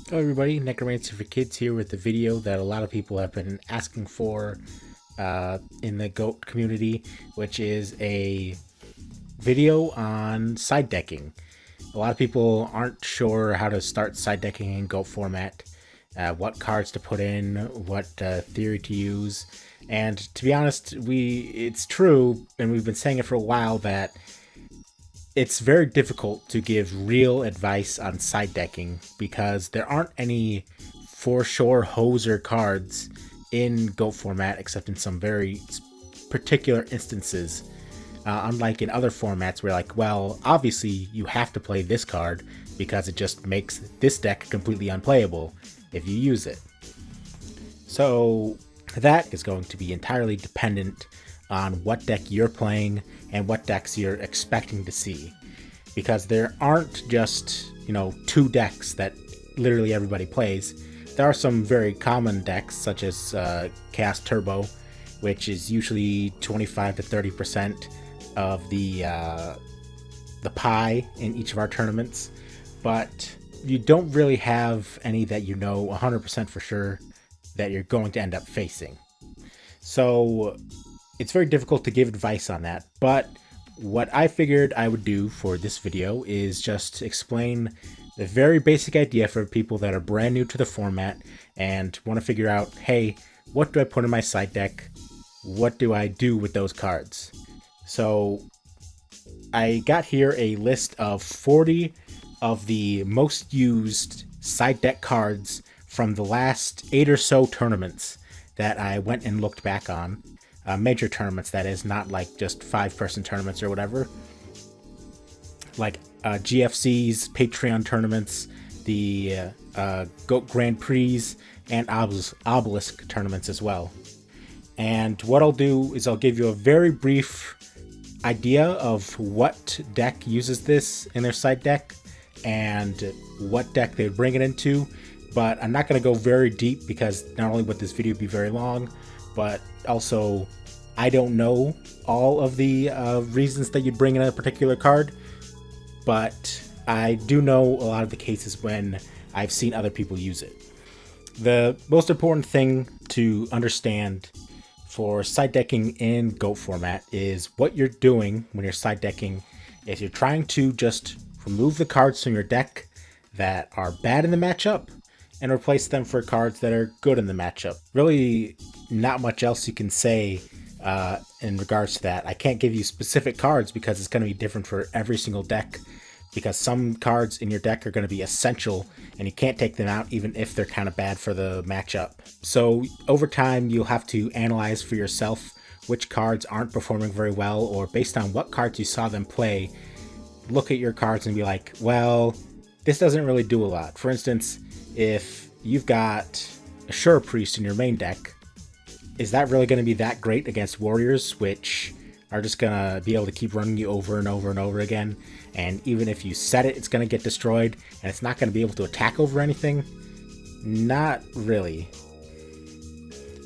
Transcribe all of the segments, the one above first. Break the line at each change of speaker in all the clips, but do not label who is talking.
Hello everybody, Necromancer for Kids here with the video that a lot of people have been asking for in the GOAT community, which is a video on side decking. A lot of people aren't sure how to start side decking in GOAT format, what cards to put in, what theory to use, and to be honest, it's true, and we've been saying it for a while, that it's very difficult to give real advice on side decking because there aren't any for sure hoser cards in GOAT format except in some very particular instances. Unlike in other formats where, like, well, obviously you have to play this card because it just makes this deck completely unplayable if you use it. So that is going to be entirely dependent on what deck you're playing and what decks you're expecting to see. Because there aren't just, two decks that literally everybody plays. There are some very common decks, such as Chaos Turbo, which is usually 25 to 30% of the pie in each of our tournaments. But you don't really have any that 100% for sure that you're going to end up facing. So it's very difficult to give advice on that, but what I figured I would do for this video is just explain the very basic idea for people that are brand new to the format and want to figure out, hey, what do I put in my side deck? What do I do with those cards? So I got here a list of 40 of the most used side deck cards from the last 8 or so tournaments that I went and looked back on. Major tournaments, that is, not like just 5-person tournaments or whatever. Like GFC's, Patreon tournaments, the GOAT Grand Prix, and Obelisk tournaments as well. And what I'll do is I'll give you a very brief idea of what deck uses this in their side deck and what deck they would bring it into. But I'm not going to go very deep because not only would this video be very long, but also I don't know all of the reasons that you'd bring in a particular card, but I do know a lot of the cases when I've seen other people use it. The most important thing to understand for side decking in GOAT format is what you're doing when you're side decking is you're trying to just remove the cards from your deck that are bad in the matchup and replace them for cards that are good in the matchup. Really not much else you can say in regards to that. I can't give you specific cards because it's going to be different for every single deck, because some cards in your deck are going to be essential and you can't take them out even if they're kind of bad for the matchup. So over time you'll have to analyze for yourself which cards aren't performing very well, or based on what cards you saw them play, look at your cards and be like, well, this doesn't really do a lot. For instance, if you've got a Sure Priest in your main deck, is that really going to be that great against warriors, which are just going to be able to keep running you over and over and over again? And even if you set it, it's going to get destroyed, and it's not going to be able to attack over anything? Not really.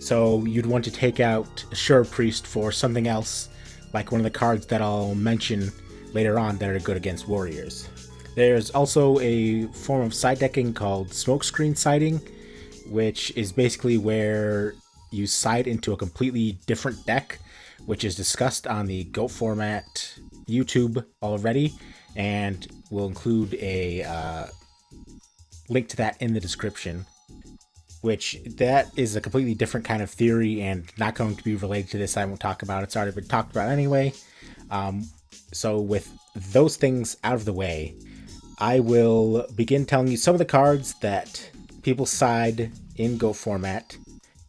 So you'd want to take out a Sure Priest for something else, like one of the cards that I'll mention later on that are good against warriors. There's also a form of side decking called smokescreen siding, which is basically where you side into a completely different deck, which is discussed on the GOAT format YouTube already, and we'll include a link to that in the description, which that is a completely different kind of theory and not going to be related to this. I won't talk about it. It's already been talked about anyway. So with those things out of the way, I will begin telling you some of the cards that people side in GOAT format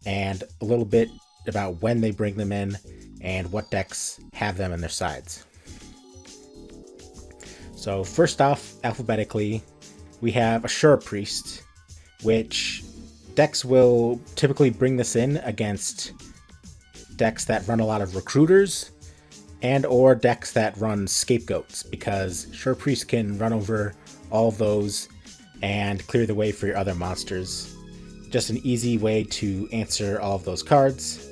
and a little bit about when they bring them in and what decks have them in their sides. So first off, alphabetically, we have a Sure Priest, which decks will typically bring this in against decks that run a lot of recruiters and or decks that run scapegoats, because Sure Priest can run over all of those and clear the way for your other monsters. Just an easy way to answer all of those cards.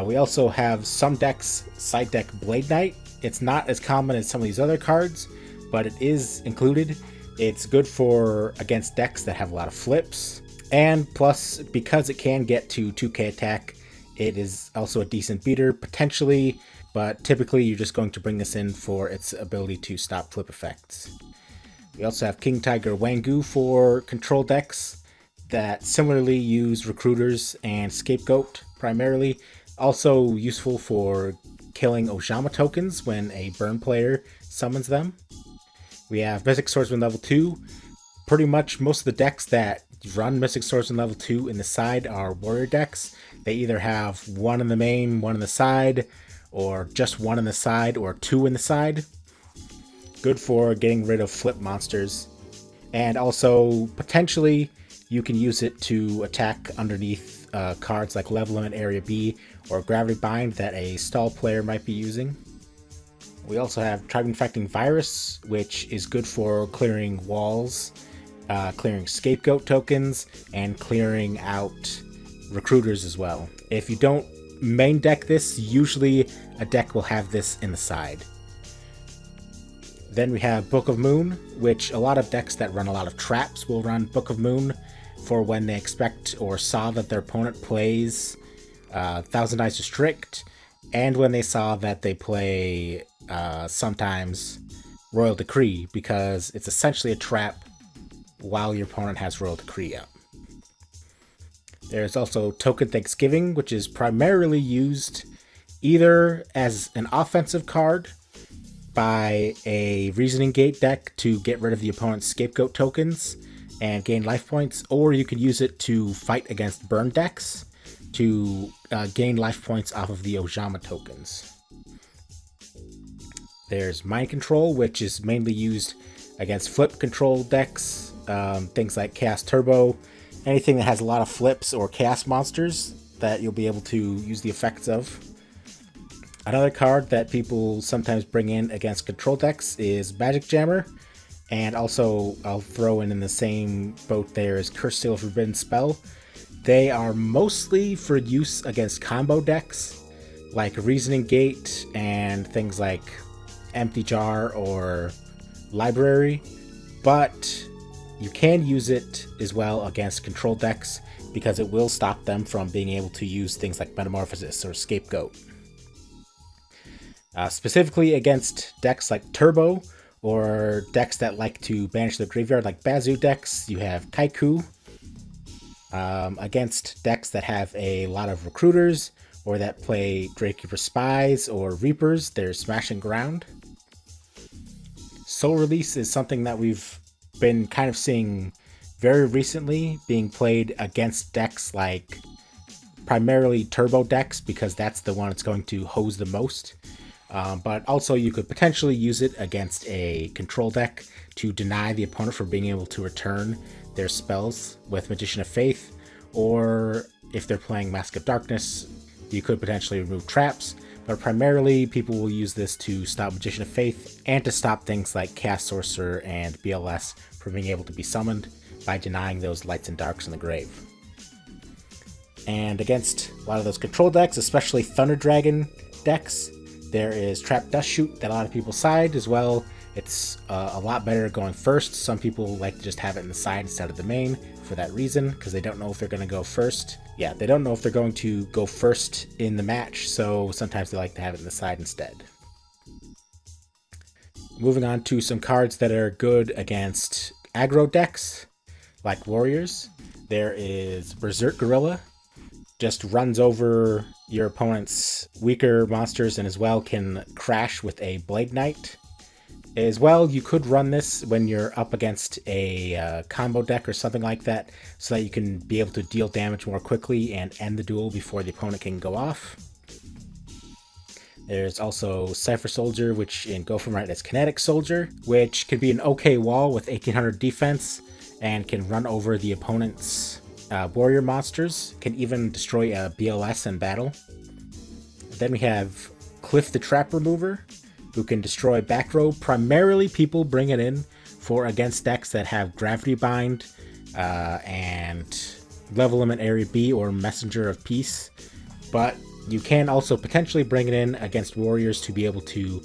We also have some decks side deck Blade Knight. It's not as common as some of these other cards, but it is included. It's good for against decks that have a lot of flips, and plus, because it can get to 2k attack, it is also a decent beater, potentially, but typically you're just going to bring this in for its ability to stop flip effects. We also have King Tiger Wangu for control decks that similarly use recruiters and scapegoat primarily. Also useful for killing Ojama tokens when a burn player summons them. We have Mystic Swordsman level 2. Pretty much most of the decks that run Mystic Swordsman level 2 in the side are warrior decks. They either have one in the main, one in the side, or just one in the side, or two in the side. Good for getting rid of flip monsters. And also, potentially, you can use it to attack underneath cards like Level Limit Area B or Gravity Bind that a stall player might be using. We also have Tribe Infecting Virus, which is good for clearing walls, clearing scapegoat tokens, and clearing out recruiters as well. If you don't main deck this, usually a deck will have this in the side. Then we have Book of Moon, which a lot of decks that run a lot of traps will run Book of Moon for when they expect or saw that their opponent plays Thousand Eyes Restrict, and when they saw that they play sometimes Royal Decree, because it's essentially a trap while your opponent has Royal Decree up. There's also Token Thanksgiving, which is primarily used either as an offensive card by a Reasoning Gate deck to get rid of the opponent's scapegoat tokens and gain life points, or you could use it to fight against burn decks to gain life points off of the Ojama tokens. There's Mind Control, which is mainly used against flip control decks, things like Chaos Turbo, anything that has a lot of flips or chaos monsters that you'll be able to use the effects of. Another card that people sometimes bring in against control decks is Magic Jammer, and also I'll throw in the same boat there as Curse Seal Forbidden Spell. They are mostly for use against combo decks like Reasoning Gate and things like Empty Jar or Library, but you can use it as well against control decks because it will stop them from being able to use things like Metamorphosis or Scapegoat. Specifically against decks like Turbo or decks that like to banish the graveyard like Bazoo decks, you have Kaiku. Against decks that have a lot of recruiters or that play Drakekeeper Spies or Reapers, there's Smashing Ground. Soul Release is something that we've been kind of seeing very recently being played against decks like primarily Turbo decks because that's the one that's going to hose the most. But also you could potentially use it against a control deck to deny the opponent from being able to return their spells with Magician of Faith, or if they're playing Mask of Darkness, you could potentially remove traps, but primarily people will use this to stop Magician of Faith and to stop things like Cast Sorcerer and BLS from being able to be summoned by denying those lights and darks in the grave. And against a lot of those control decks, especially Thunder Dragon decks, there is Trap Dust Shoot that a lot of people side as well. It's a lot better going first. Some people like to just have it in the side instead of the main for that reason, because they don't know if they're going to go first. Yeah, they don't know if they're going to go first in the match, so sometimes they like to have it in the side instead. Moving on to some cards that are good against aggro decks, like Warriors. There is Berserk Gorilla. Just runs over your opponent's weaker monsters and as well can crash with a Blade Knight. As well, you could run this when you're up against a combo deck or something like that, so that you can be able to deal damage more quickly and end the duel before the opponent can go off. There's also Cypher Soldier, which in Go From Right is Kinetic Soldier, which can be an okay wall with 1800 defense and can run over the opponent's warrior monsters, can even destroy a BLS in battle. Then we have Cliff the Trap Remover, who can destroy back row. Primarily people bring it in for against decks that have Gravity Bind and Level Limit Area B or Messenger of Peace, but you can also potentially bring it in against warriors to be able to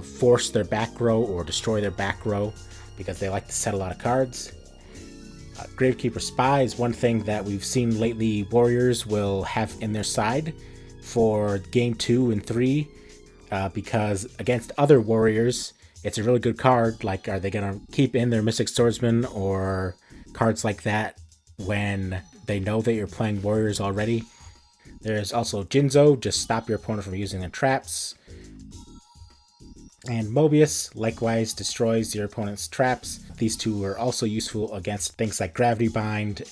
force their back row or destroy their back row because they like to set a lot of cards. Gravekeeper Spy is one thing that we've seen lately Warriors will have in their side for game 2 and 3, because against other Warriors, it's a really good card. Like, are they going to keep in their Mystic Swordsman or cards like that when they know that you're playing Warriors already? There's also Jinzo, just stop your opponent from using their traps. And Mobius, likewise, destroys your opponent's traps. These two are also useful against things like Gravity Bind.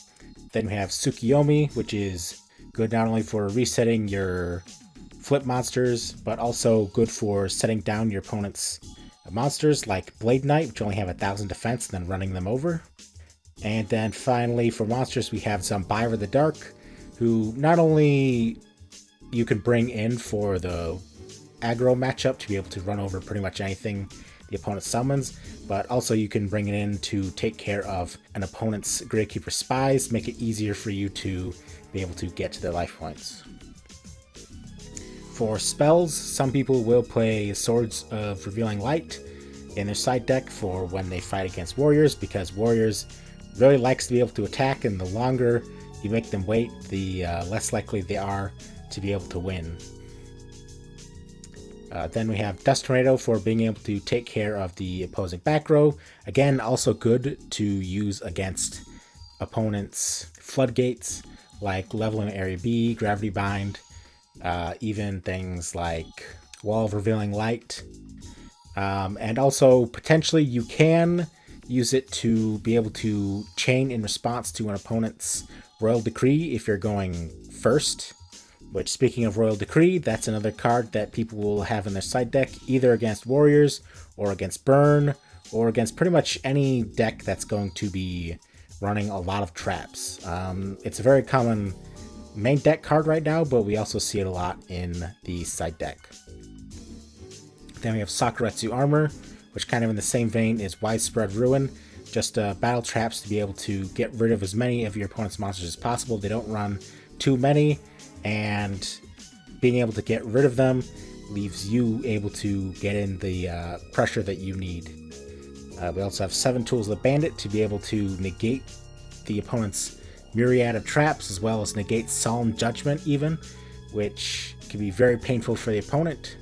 Then we have Tsukiyomi, which is good not only for resetting your flip monsters, but also good for setting down your opponent's monsters like Blade Knight, which only have 1,000 defense, and then running them over. And then finally, for monsters, we have Zombier the Dark, who not only you can bring in for the aggro matchup to be able to run over pretty much anything the opponent summons, but also you can bring it in to take care of an opponent's Gravekeeper Spies, make it easier for you to be able to get to their life points. For spells, some people will play Swords of Revealing Light in their side deck for when they fight against Warriors, because Warriors really likes to be able to attack, and the longer you make them wait, the less likely they are to be able to win. Then we have Dust Tornado for being able to take care of the opposing back row. Again, also good to use against opponents' floodgates, like Leveling Area B, Gravity Bind, even things like Wall of Revealing Light. And also, potentially, you can use it to be able to chain in response to an opponent's Royal Decree if you're going first. Which, speaking of Royal Decree, that's another card that people will have in their side deck, either against Warriors, or against Burn, or against pretty much any deck that's going to be running a lot of traps. It's a very common main deck card right now, but we also see it a lot in the side deck. Then we have Sakuretsu Armor, which kind of in the same vein is Widespread Ruin. Just battle traps to be able to get rid of as many of your opponent's monsters as possible. They don't run too many, and being able to get rid of them leaves you able to get in the pressure that you need. We also have 7 Tools of the Bandit to be able to negate the opponent's myriad of traps, as well as negate Solemn Judgment even, which can be very painful for the opponent.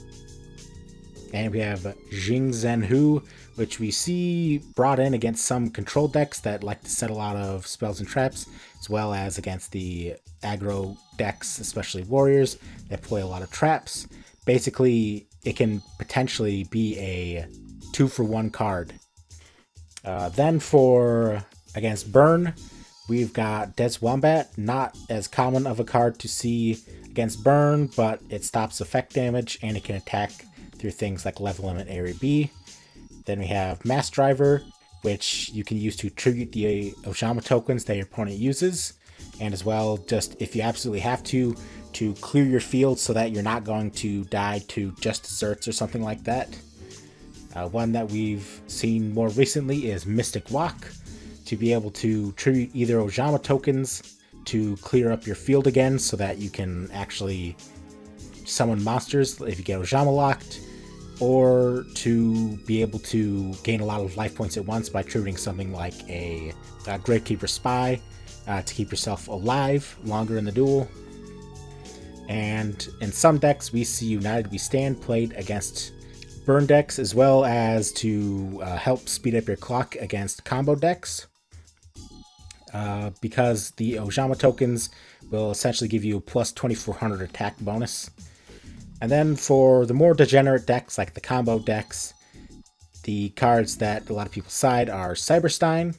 And we have Jing Zhenhu, which we see brought in against some control decks that like to set a lot of spells and traps, as well as against the aggro decks, especially Warriors, that play a lot of traps. Basically, it can potentially be a 2-for-1 card. Then for against Burn, we've got Des Wombat, not as common of a card to see against Burn, but it stops effect damage and it can attack through things like Level Limit Area B. Then we have Mass Driver, which you can use to tribute the Ojama tokens that your opponent uses, and as well, just if you absolutely have to clear your field so that you're not going to die to just desserts or something like that. One that we've seen more recently is Mystic Walk, to be able to tribute either Ojama tokens to clear up your field again so that you can actually summon monsters if you get Ojama locked, or to be able to gain a lot of life points at once by tributing something like a Gravekeeper Spy to keep yourself alive longer in the duel. And in some decks, we see United We Stand played against burn decks, as well as to help speed up your clock against combo decks. Because the Ojama tokens will essentially give you a plus 2400 attack bonus. And then for the more degenerate decks, like the combo decks, the cards that a lot of people side are Cyberstein,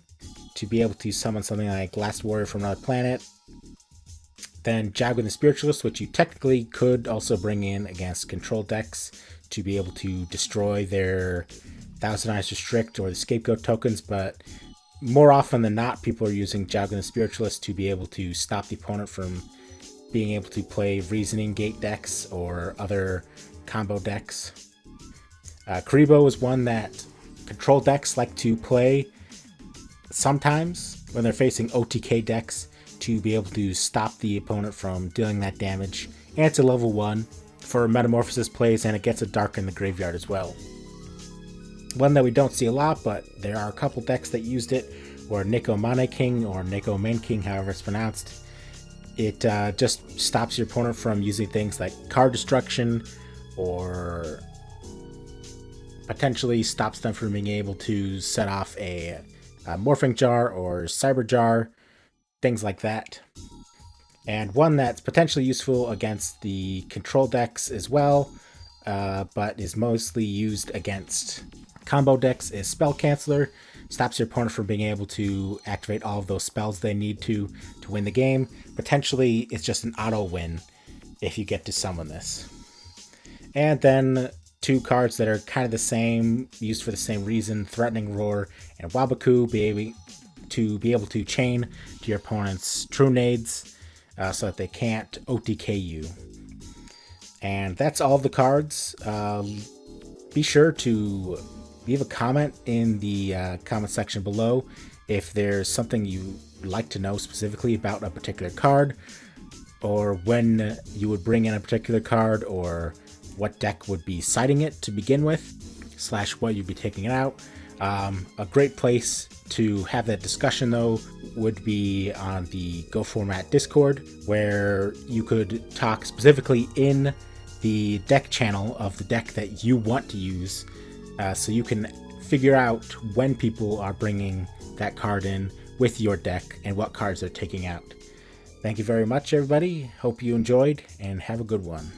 to be able to summon something like Last Warrior from Another Planet. Then Jagwin the Spiritualist, which you technically could also bring in against control decks to be able to destroy their Thousand Eyes Restrict or the Scapegoat tokens, but more often than not, people are using Jagwin the Spiritualist to be able to stop the opponent from being able to play Reasoning Gate decks or other combo decks. Karibo is one that control decks like to play sometimes when they're facing OTK decks to be able to stop the opponent from dealing that damage. And it's a level 1 for Metamorphosis plays, and it gets a Dark in the Graveyard as well. One that we don't see a lot, but there are a couple decks that used it, or Nico Mane King, or Nico Main King, however it's pronounced. It just stops your opponent from using things like card destruction, or potentially stops them from being able to set off a Morphing Jar or Cyber Jar, things like that. And one that's potentially useful against the control decks as well, but is mostly used against combo decks, is Spell Canceller. Stops your opponent from being able to activate all of those spells they need to win the game. Potentially, it's just an auto win if you get to summon this. And then two cards that are kind of the same, used for the same reason, Threatening Roar and Wabaku, be able to chain to your opponent's True Nades so that they can't OTK you. And that's all the cards. Be sure to leave a comment in the comment section below if there's something you'd like to know specifically about a particular card, or when you would bring in a particular card, or what deck would be siding it to begin with, / what you'd be taking it out. A great place to have that discussion, though, would be on the Go Format Discord, where you could talk specifically in the deck channel of the deck that you want to use, so you can figure out when people are bringing that card in with your deck and what cards they're taking out. Thank you very much, everybody. Hope you enjoyed, and have a good one.